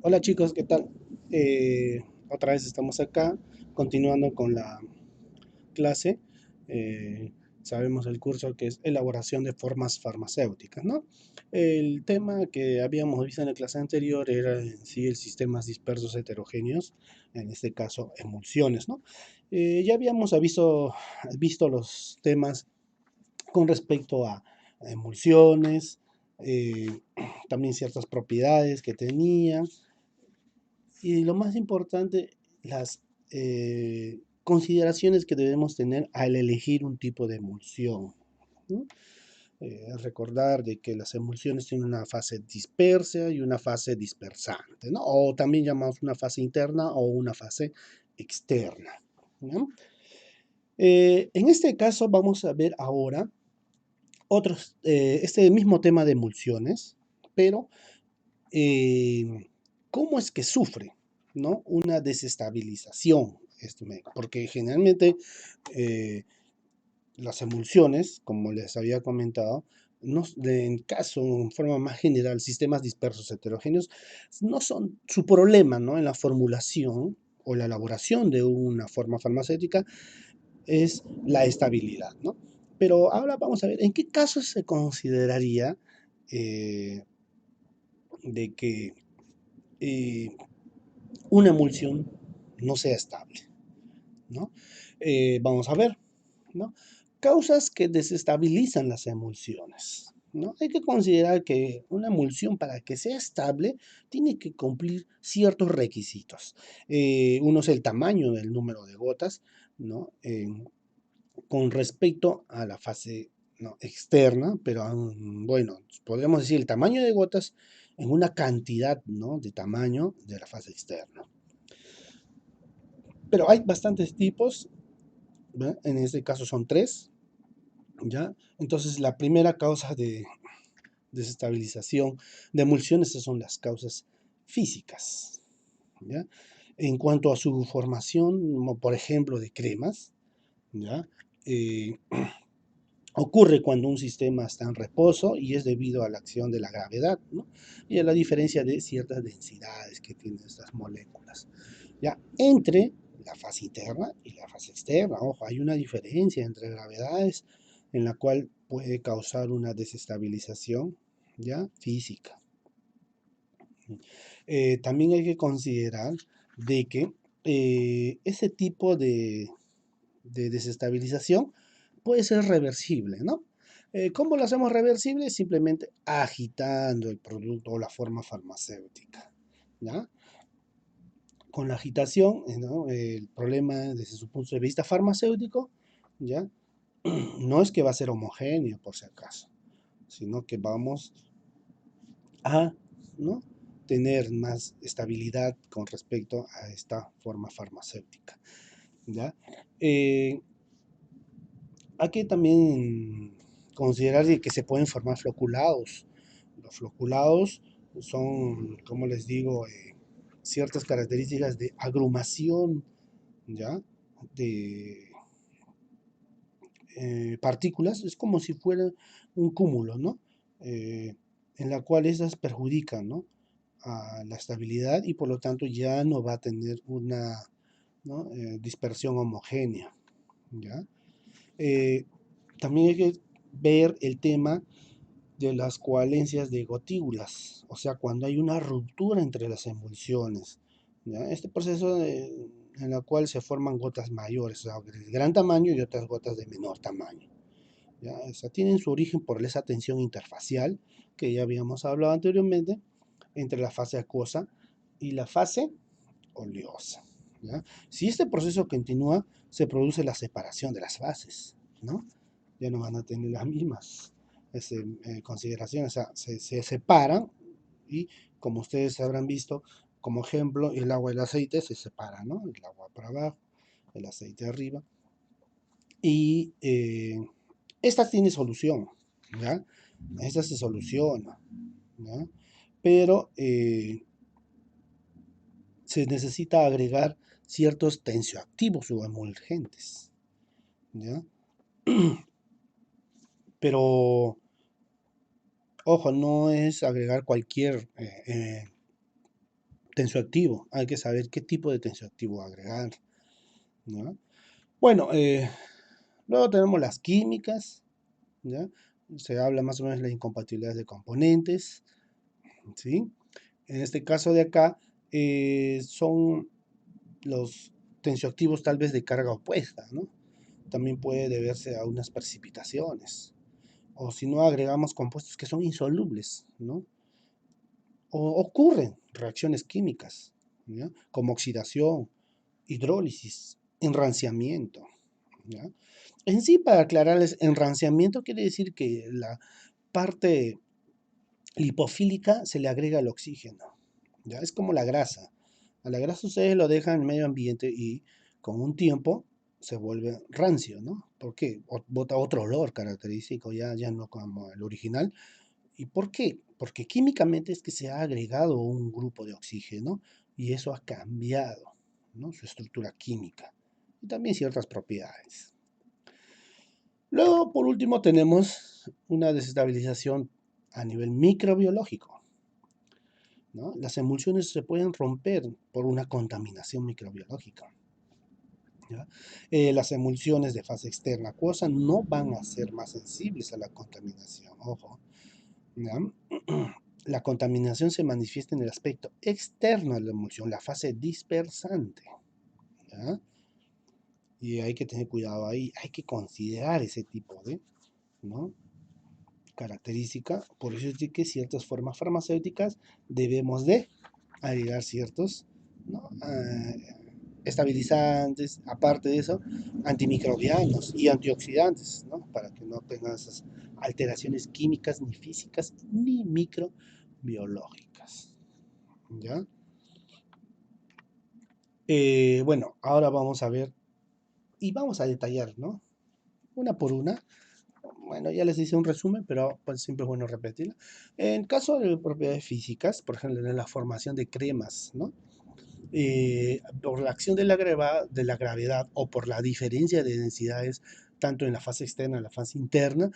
Hola chicos, ¿qué tal? Otra vez estamos acá, continuando con la clase. Eh, Sabemos el curso que es elaboración de formas farmacéuticas, ¿no? El tema que habíamos visto en la clase anterior era en sí el sistemas dispersos heterogéneos, en este caso emulsiones, ¿no? Ya habíamos visto los temas con respecto a emulsiones, también ciertas propiedades que tenían y lo más importante, las consideraciones que debemos tener al elegir un tipo de emulsión, ¿no? Recordar de que las emulsiones tienen una fase dispersa y una fase dispersante, ¿no? O también llamamos una fase interna o una fase externa, ¿no? En este caso vamos a ver ahora este mismo tema de emulsiones, pero cómo es que sufre, ¿no? Una desestabilización. Porque generalmente eh, las emulsiones, como les había comentado, no, en caso, en forma más general, sistemas dispersos heterogéneos, no son su problema, ¿no? En la formulación o la elaboración de una forma farmacéutica es la estabilidad, ¿no? Pero ahora vamos a ver en qué casos se consideraría eh, de que eh, una emulsión no sea estable, ¿no? Vamos a ver, ¿no? Causas que desestabilizan las emulsiones, ¿no? Hay que considerar que una emulsión para que sea estable tiene que cumplir ciertos requisitos. Uno es el tamaño del número de gotas, ¿no? Con respecto a la fase, ¿no? Externa, pero bueno, podríamos decir el tamaño de gotas en una cantidad, ¿no? De tamaño de la fase externa. Pero hay bastantes tipos, ¿verdad? En este caso son tres, ¿ya? Entonces, la primera causa de desestabilización de emulsiones son las causas físicas, ¿ya? En cuanto a su formación, como por ejemplo de cremas, ¿ya? Eh, Ocurre cuando un sistema está en reposo y es debido a la acción de la gravedad, ¿no? Y a la diferencia de ciertas densidades que tienen estas moléculas. Ya, entre la fase interna y la fase externa, ojo, hay una diferencia entre gravedades en la cual puede causar una desestabilización ya física. También hay que considerar de que ese tipo de desestabilización puede ser reversible, ¿no? ¿Cómo lo hacemos reversible? Simplemente agitando el producto o la forma farmacéutica, ¿ya? Con la agitación, ¿no? El problema desde su punto de vista farmacéutico, ¿ya? No es que va a ser homogéneo, por si acaso, sino que vamos a, ¿no? Tener más estabilidad con respecto a esta forma farmacéutica, ¿ya? Eh, Hay que también considerar que se pueden formar floculados. Los floculados son, como les digo, ciertas características de agrumación, ¿ya? De partículas, es como si fuera un cúmulo, ¿no? Eh, en la cual esas perjudican, ¿no? A la estabilidad y por lo tanto ya no va a tener una, ¿no? Dispersión homogénea, ¿ya? Eh, También hay que ver el tema de las coalencias de gotículas, o sea, cuando hay una ruptura entre las emulsiones, ¿ya? Este proceso en el cual se forman gotas mayores, o sea, de gran tamaño y otras gotas de menor tamaño, ¿ya? O sea, tienen su origen por esa tensión interfacial que ya habíamos hablado anteriormente entre la fase acuosa y la fase oleosa, ¿ya? Si este proceso continúa, se produce la separación de las fases, ¿no? Ya no van a tener las mismas consideraciones, o sea, se separan y como ustedes habrán visto, como ejemplo, el agua y el aceite se separan, ¿no? El agua para abajo, el aceite arriba. Y esta tiene solución, ¿ya? Esta se soluciona, ¿ya? Pero se necesita agregar ciertos tensioactivos o emulgentes, ¿ya? Pero, ojo, no es agregar cualquier tensioactivo. Hay que saber qué tipo de tensioactivo agregar, ¿no? Bueno, luego tenemos las químicas, ¿ya? Se habla más o menos de las incompatibilidades de componentes, ¿sí? En este caso de acá, son los tensioactivos tal vez de carga opuesta, ¿no? También puede deberse a unas precipitaciones. O si no, agregamos compuestos que son insolubles, ¿no? O ocurren reacciones químicas, ¿ya? Como oxidación, hidrólisis, enranciamiento, ¿ya? En sí, para aclararles, enranciamiento quiere decir que la parte lipofílica se le agrega el oxígeno, ¿ya? Es como la grasa. A la grasa ustedes lo dejan en el medio ambiente y con un tiempo se vuelve rancio, ¿no? ¿Por qué? Bota otro olor característico, ya no como el original. ¿Y por qué? Porque químicamente es que se ha agregado un grupo de oxígeno y eso ha cambiado, ¿no? Su estructura química y también ciertas propiedades. Luego, por último, tenemos una desestabilización a nivel microbiológico, ¿no? Las emulsiones se pueden romper por una contaminación microbiológica, ¿ya? Las emulsiones de fase externa acuosa no van a ser más sensibles a la contaminación, ojo, ¿ya? La contaminación se manifiesta en el aspecto externo de la emulsión, la fase dispersante, ¿ya? Y hay que tener cuidado ahí, hay que considerar ese tipo de, ¿no? Característica. Por eso es de que ciertas formas farmacéuticas debemos de agregar ciertos, ¿no? Estabilizantes, aparte de eso, antimicrobianos y antioxidantes, ¿no? Para que no tengan esas alteraciones químicas, ni físicas, ni microbiológicas, ¿ya? Bueno, ahora vamos a ver y vamos a detallar, ¿no? Una por una. Bueno, ya les hice un resumen, pero pues, siempre es bueno repetirlo. En caso de propiedades físicas, por ejemplo, en la formación de cremas, ¿no? Por la acción de de la gravedad o por la diferencia de densidades, tanto en la fase externa como en la fase interna,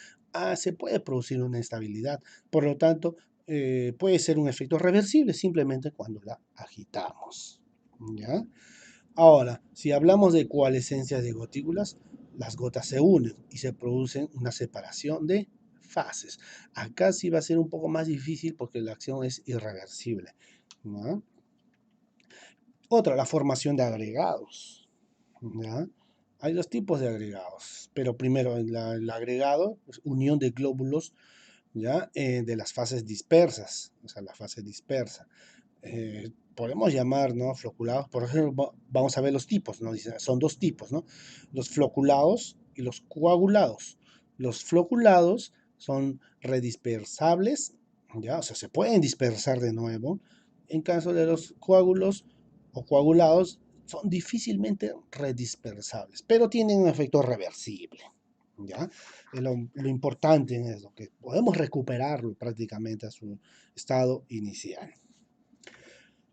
se puede producir una estabilidad. Por lo tanto, puede ser un efecto reversible simplemente cuando la agitamos, ¿ya? Ahora, si hablamos de coalescencia de gotículas, las gotas se unen y se producen una separación de fases. Acá sí va a ser un poco más difícil porque la acción es irreversible, ¿no? Otra, la formación de agregados, ¿ya? Hay dos tipos de agregados, pero primero el agregado es unión de glóbulos, ¿ya? De las fases dispersas, o sea, la fase dispersa. Podemos llamar, ¿no? Floculados, por ejemplo, vamos a ver los tipos, ¿no? Son dos tipos, ¿no? Los floculados y los coagulados. Los floculados son redispersables, ¿ya? O sea, se pueden dispersar de nuevo. En caso de los coágulos o coagulados, son difícilmente redispersables, pero tienen un efecto reversible, ¿ya? Lo importante en eso, que podemos recuperarlo prácticamente a su estado inicial.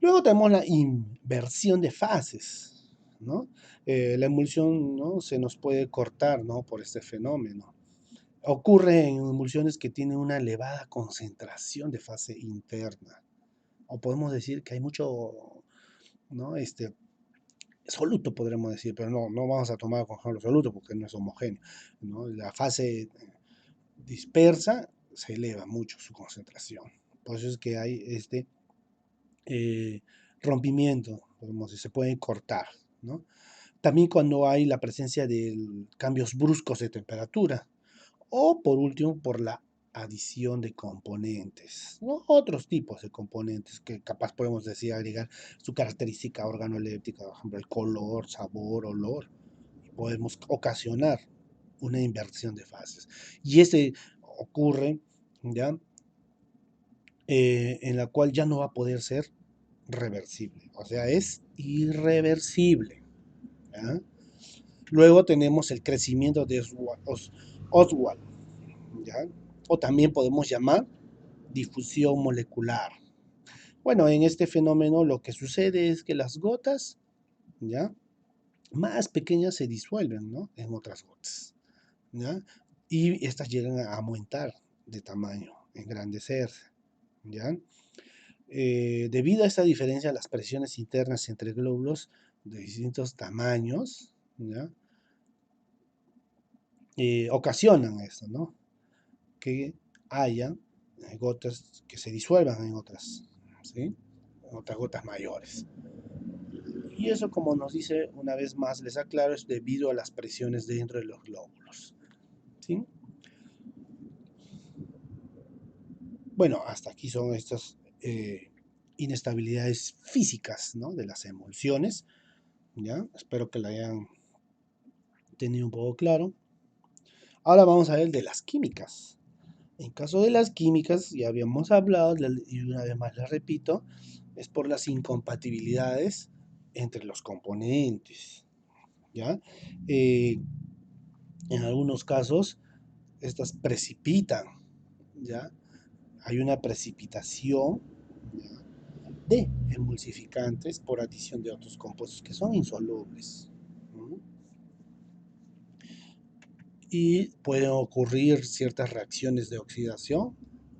Luego tenemos la inversión de fases, ¿no? La emulsión, ¿no? Se nos puede cortar, ¿no? Por este fenómeno. Ocurre en emulsiones que tienen una elevada concentración de fase interna. O podemos decir que hay mucho, ¿no? Soluto, podremos decir, pero no vamos a tomar con ejemplo soluto porque no es homogéneo, ¿no? La fase dispersa se eleva mucho su concentración. Por eso es que hay eh, rompimiento, podemos decir, se pueden cortar, ¿no? También cuando hay la presencia de cambios bruscos de temperatura o por último por la adición de componentes, ¿no? Otros tipos de componentes que capaz podemos decir agregar su característica organoléptica, por ejemplo el color, sabor, olor, y podemos ocasionar una inversión de fases. Y este ocurre, ¿ya? En la cual ya no va a poder ser reversible, o sea, es irreversible, ¿ya? Luego tenemos el crecimiento de Oswald, ¿ya? O también podemos llamar difusión molecular. Bueno, en este fenómeno lo que sucede es que las gotas, ¿ya? Más pequeñas se disuelven, ¿no? En otras gotas, ¿ya? Y estas llegan a aumentar de tamaño, engrandecerse, ¿ya? Debido a esta diferencia, las presiones internas entre glóbulos de distintos tamaños, ¿ya? Ocasionan esto, ¿no? Que haya gotas que se disuelvan en otras, ¿sí? Otras gotas mayores. Y eso, como nos dice una vez más, les aclaro, es debido a las presiones dentro de los glóbulos, ¿sí? Bueno, hasta aquí son estas inestabilidades físicas, ¿no? De las emulsiones, ¿ya? Espero que la hayan tenido un poco claro. Ahora vamos a ver de las químicas. En caso de las químicas, ya habíamos hablado, y una vez más les repito, es por las incompatibilidades entre los componentes, ¿ya? Eh, en algunos casos, estas precipitan, ¿ya? Hay una precipitación, ¿ya? De emulsificantes por adición de otros compuestos que son insolubles. ¿No? Y pueden ocurrir ciertas reacciones de oxidación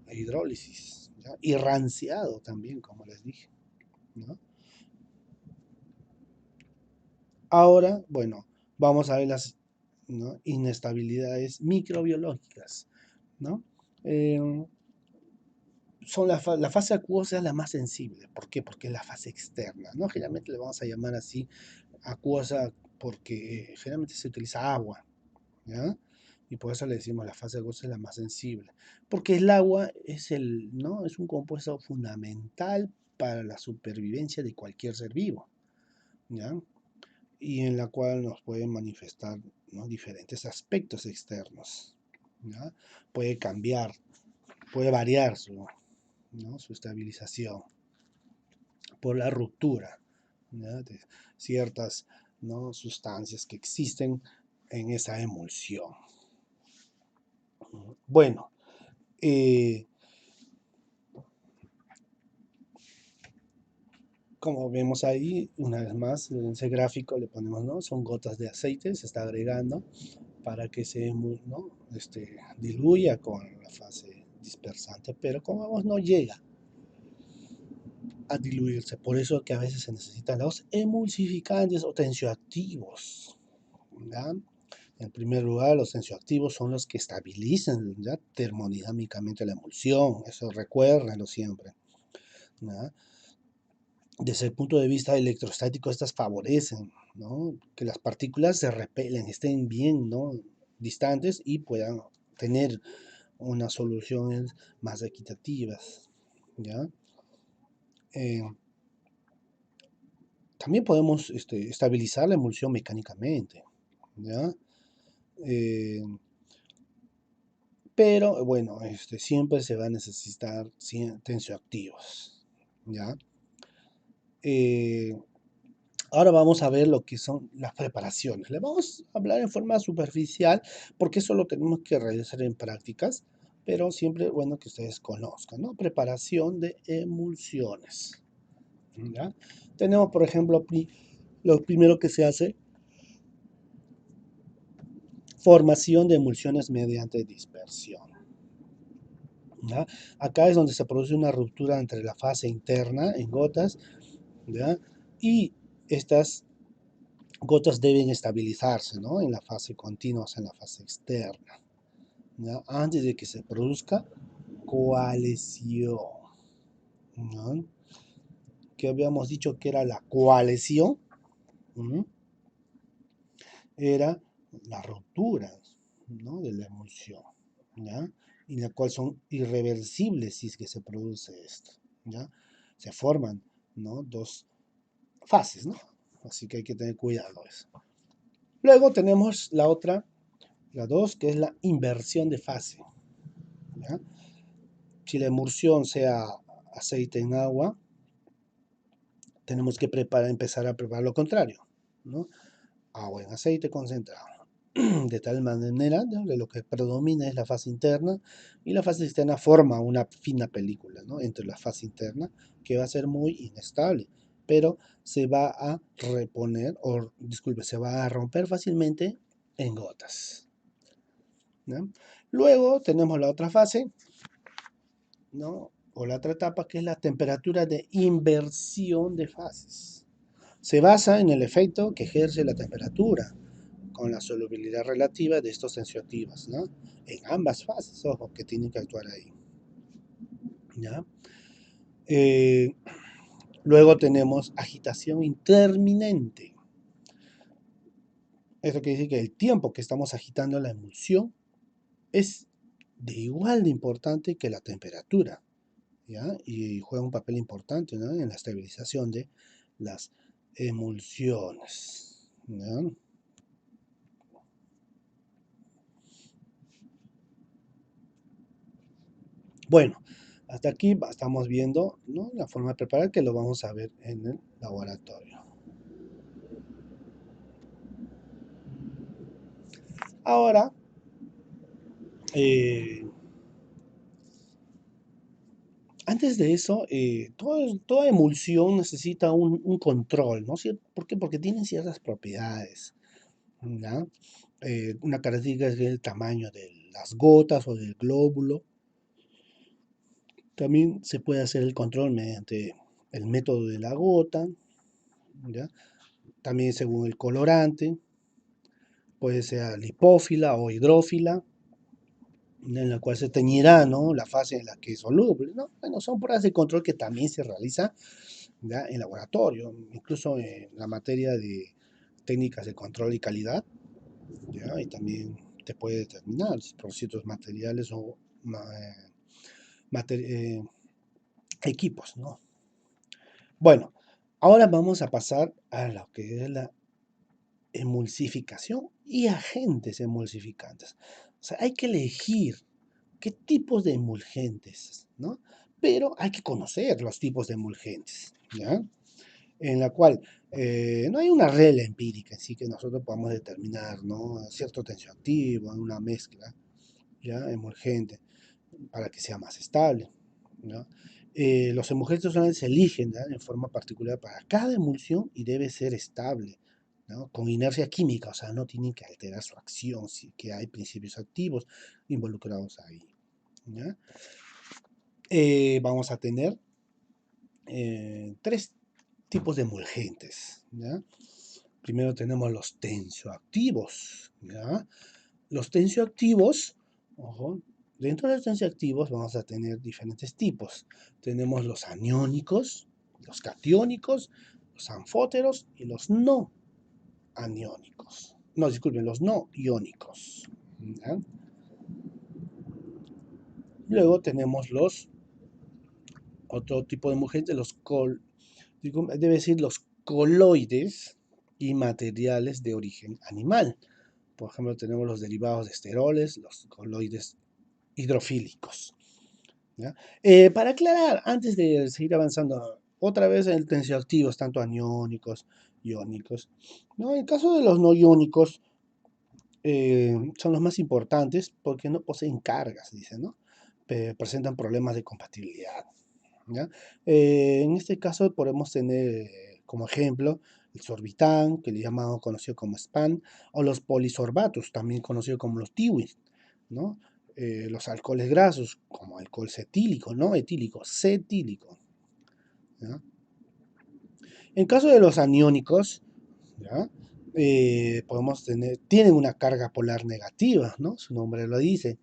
e hidrólisis, ¿ya? Y ranciado también, como les dije, ¿no? Ahora, bueno, vamos a ver las, ¿no? Inestabilidades microbiológicas, ¿no? Eh, la fase acuosa es la más sensible. ¿Por qué? Porque es la fase externa, ¿no? Generalmente le vamos a llamar así acuosa porque generalmente se utiliza agua, ¿ya? Y por eso le decimos la fase acuosa es la más sensible. Porque el agua es, ¿no? Es un compuesto fundamental para la supervivencia de cualquier ser vivo, ¿ya? Y en la cual nos pueden manifestar, ¿no? Diferentes aspectos externos, ¿ya? Puede cambiar, puede variar su, ¿no? Su estabilización por la ruptura, ¿ya? De ciertas, ¿no? Sustancias que existen en esa emulsión. Bueno, eh, como vemos ahí, una vez más, en ese gráfico le ponemos, ¿no? Son gotas de aceite, se está agregando para que se, ¿no? Diluya con la fase dispersante, pero como vemos no llega a diluirse. Por eso que a veces se necesitan los emulsificantes o tensioactivos, ¿ya? En primer lugar, los tensioactivos son los que estabilizan, ¿ya? Termodinámicamente la emulsión, eso recuérdenlo siempre, ¿ya? Desde el punto de vista electrostático, estas favorecen, ¿no? Que las partículas se repelen, estén bien, ¿no? Distantes y puedan tener unas soluciones más equitativas, ¿ya? Eh, También podemos estabilizar la emulsión mecánicamente, ¿ya? Eh, pero bueno, siempre se va a necesitar tensioactivos, ¿ya? Eh, Ahora vamos a ver lo que son las preparaciones. Le vamos a hablar en forma superficial porque eso lo tenemos que realizar en prácticas, pero siempre bueno que ustedes conozcan, ¿no? Preparación de emulsiones, ¿ya? Tenemos, por ejemplo, lo primero que se hace, formación de emulsiones mediante dispersión, ¿ya? Acá es donde se produce una ruptura entre la fase interna en gotas, ¿ya? Y estas gotas deben estabilizarse, ¿no? En la fase continua, o sea, en la fase externa, ¿ya? Antes de que se produzca coalición, ¿no? Que habíamos dicho que era la coalición, ¿no? Era la ruptura, ¿no? De la emulsión, ¿ya? Y la cual son irreversibles si es que se produce esto, ¿ya? Se forman, ¿no? Dos fases, ¿no? Así que hay que tener cuidado eso. Luego tenemos la otra, la dos, que es la inversión de fase, ¿ya? Si la emulsión sea aceite en agua, tenemos que empezar a preparar lo contrario, ¿no? Agua en aceite concentrado. De tal manera, ¿no? De lo que predomina es la fase interna y la fase externa forma una fina película, ¿no? Entre la fase interna que va a ser muy inestable, pero se va a reponer, o disculpe, se va a romper fácilmente en gotas, ¿no? Luego tenemos la otra fase, ¿no? o la otra etapa, que es la temperatura de inversión de fases. Se basa en el efecto que ejerce la temperatura con la solubilidad relativa de estos tensioactivos, ¿no? En ambas fases, ojo, que tienen que actuar ahí, ¿ya? Eh, Luego tenemos agitación interminente. Eso quiere decir que el tiempo que estamos agitando la emulsión es de igual de importante que la temperatura, ¿ya? Y juega un papel importante, ¿no? En la estabilización de las emulsiones, ¿ya? Bueno, hasta aquí estamos viendo, ¿no?, la forma de preparar, que lo vamos a ver en el laboratorio. Ahora, eh, antes de eso, toda emulsión necesita un control, ¿no? ¿Por qué? Porque tienen ciertas propiedades, ¿ya? Una característica es el tamaño de las gotas o del glóbulo. También se puede hacer el control mediante el método de la gota, ¿ya? También según el colorante, puede ser lipófila o hidrófila, en la cual se teñirá, ¿no?, la fase en la que es soluble, ¿no? Bueno, son pruebas de control que también se realiza, ¿ya?, en laboratorio, incluso en la materia de técnicas de control y calidad, ¿ya? Y también te puede determinar si por ciertos materiales o mater- eh, equipos, ¿no? Bueno, ahora vamos a pasar a lo que es la emulsificación y agentes emulsificantes. O sea, hay que elegir qué tipos de emulgentes, ¿no? Pero hay que conocer los tipos de emulgentes, ¿ya? En la cual no hay una regla empírica, así que nosotros podamos determinar, ¿no?, cierto tensioactivo en una mezcla, ¿ya?, emulgente, para que sea más estable, ¿no? Los emulgentes solamente se eligen, ¿ya?, en forma particular para cada emulsión y debe ser estable, ¿no?, con inercia química, o sea, no tienen que alterar su acción, sí que hay principios activos involucrados ahí, ¿ya? Vamos a tener tres tipos de emulgentes, ¿ya? Primero tenemos los tensioactivos, ¿ya? Los tensioactivos, ojo, dentro de los tensioactivos vamos a tener diferentes tipos. Tenemos los aniónicos, los catiónicos, los anfóteros y los no aniónicos. No, disculpen, los no iónicos, ¿ya? Luego tenemos otro tipo de emulgentes, debe decir los coloides y materiales de origen animal. Por ejemplo, tenemos los derivados de esteroles, los coloides hidrofílicos, ¿ya? Para aclarar, antes de seguir avanzando, otra vez el tensioactivos, tanto aniónicos, iónicos, ¿no? En el caso de los no iónicos, son los más importantes porque no poseen cargas, dicen, ¿no? Presentan problemas de compatibilidad, ¿ya? En este caso podemos tener como ejemplo el sorbitán, que le llamamos conocido como SPAN, o los polisorbatos, también conocidos como los tiwis, ¿no? Los alcoholes grasos, como alcohol cetílico, no etílico, cetílico, ¿ya? En caso de los aniónicos, ¿ya?, tienen una carga polar negativa, ¿no? Su nombre lo dice,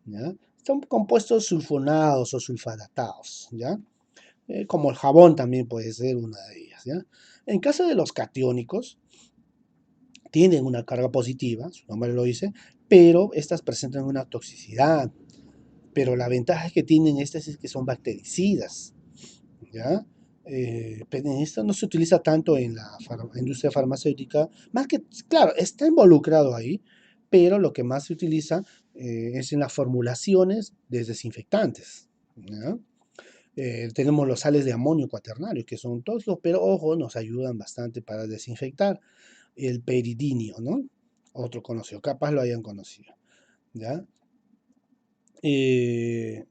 ¿ya? Son compuestos sulfonados o sulfadatados, ¿ya? Como el jabón también puede ser una de ellas, ¿ya? En caso de los catiónicos, tienen una carga positiva, su nombre lo dice, pero estas presentan una toxicidad. Pero la ventaja que tienen estas es que son bactericidas, ¿ya? Pero esto no se utiliza tanto en la industria farmacéutica, más que, claro, está involucrado ahí, pero lo que más se utiliza es en las formulaciones de desinfectantes, ¿ya? Tenemos los sales de amonio cuaternarios, que son tóxicos, pero ojo, nos ayudan bastante para desinfectar. El peridinio, ¿no? Otro conocido, capaz lo hayan conocido, ¿ya? Eh,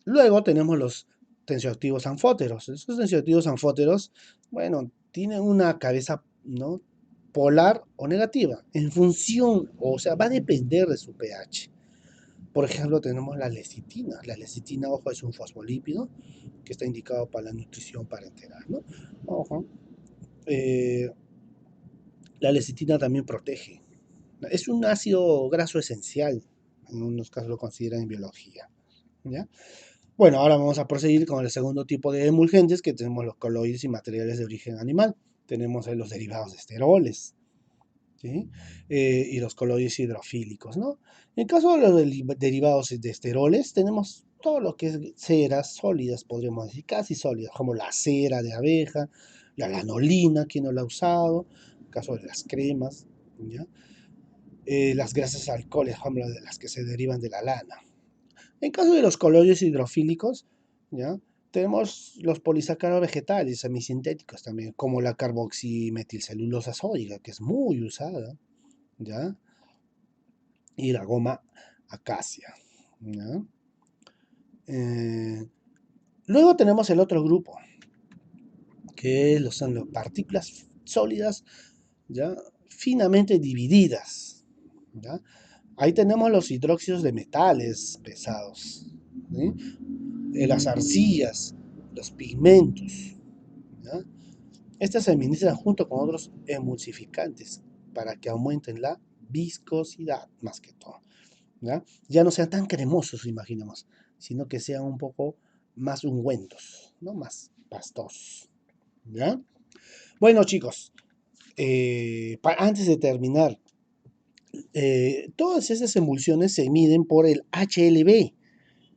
Luego tenemos los tensioactivos anfóteros. Esos tensioactivos anfóteros, bueno, tienen una cabeza, ¿no?, polar o negativa, en función, o sea, va a depender de su pH. Por ejemplo, tenemos la lecitina. La lecitina, ojo, es un fosfolípido que está indicado para la nutrición parenteral, ¿no? Ojo. Eh, la lecitina también protege. Es un ácido graso esencial. En unos casos lo consideran en biología. ¿Ya? Bueno, ahora vamos a proseguir con el segundo tipo de emulgentes, que tenemos los coloides y materiales de origen animal. Tenemos los derivados de esteroles, ¿sí? Y los coloides hidrofílicos, ¿no? En el caso de los derivados de esteroles, tenemos todo lo que es ceras sólidas, podríamos decir, casi sólidas, como la cera de abeja, la lanolina, quien no la ha usado, en el caso de las cremas, ¿ya? Las grasas alcohólicas, como de las que se derivan de la lana. En caso de los coloides hidrofílicos, ¿ya? Tenemos los polisacáridos vegetales semisintéticos también, como la carboximetilcelulosa sódica, que es muy usada, ¿ya? Y la goma acacia, ¿ya? Eh, luego tenemos el otro grupo, que son las partículas sólidas, ¿ya? Finamente divididas, ¿ya? Ahí tenemos los hidróxidos de metales pesados, ¿sí? Las arcillas, los pigmentos, ¿ya? Estas se administran junto con otros emulsificantes para que aumenten la viscosidad, más que todo, ¿ya? Ya no sean tan cremosos, imaginemos, sino que sean un poco más ungüentos, ¿no? Más pastosos, ¿ya? Bueno, chicos, antes de terminar, todas esas emulsiones se miden por el HLB,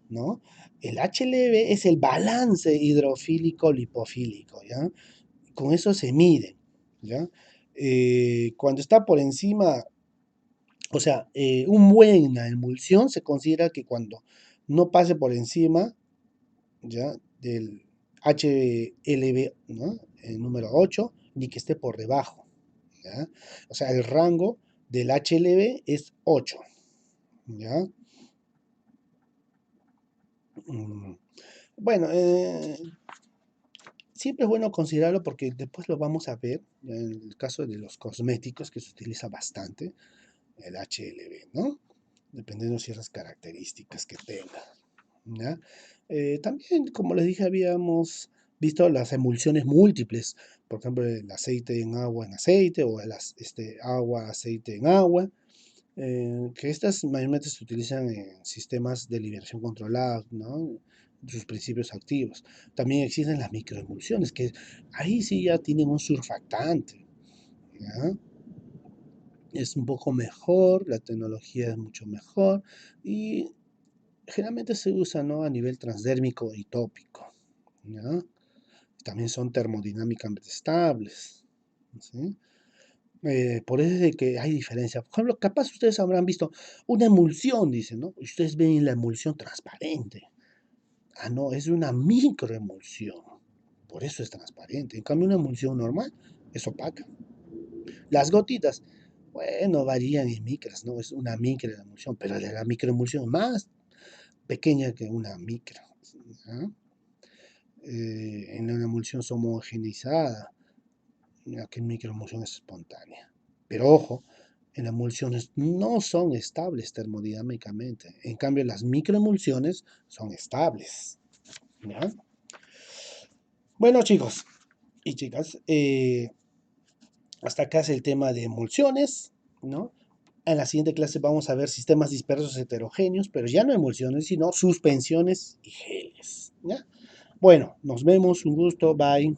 ¿no? El HLB es el balance hidrofílico lipofílico, ¿ya? Con eso se mide, ¿ya? Cuando está por encima, o sea, una buena emulsión se considera que cuando no pase por encima, ¿ya? Del HLB, ¿no? El número 8, ni que esté por debajo, ¿ya? O sea, el rango del HLB es 8, ¿ya? Mm. Bueno, siempre es bueno considerarlo porque después lo vamos a ver en el caso de los cosméticos, que se utiliza bastante el HLB, ¿no? Dependiendo de ciertas características que tenga, ¿ya? También, como les dije, habíamos visto las emulsiones múltiples, por ejemplo, el aceite en aceite o el agua, aceite en agua, que estas mayormente se utilizan en sistemas de liberación controlada, ¿no? Sus principios activos. También existen las microemulsiones, que ahí sí ya tienen un surfactante, ¿ya? Es un poco mejor, la tecnología es mucho mejor y generalmente se usa, ¿no? A nivel transdérmico y tópico, ¿ya? También son termodinámicamente estables, ¿sí? Por eso es de que hay diferencia. Por ejemplo, capaz ustedes habrán visto una emulsión, dicen, ¿no? Ustedes ven la emulsión transparente. Ah, no, es una microemulsión. Por eso es transparente. En cambio, una emulsión normal es opaca. Las gotitas, bueno, varían en micras, ¿no? Es una microemulsión, pero de la microemulsión más pequeña que una micro, ¿ya? En una emulsión son homogeneizada, ya que en microemulsión es espontánea. Pero ojo, en las emulsiones no son estables termodinámicamente. En cambio, las microemulsiones son estables, ¿ya? Bueno, chicos y chicas, hasta acá es el tema de emulsiones, ¿no? En la siguiente clase vamos a ver sistemas dispersos heterogéneos, pero ya no emulsiones, sino suspensiones y geles, ¿ya? Bueno, nos vemos, un gusto, bye.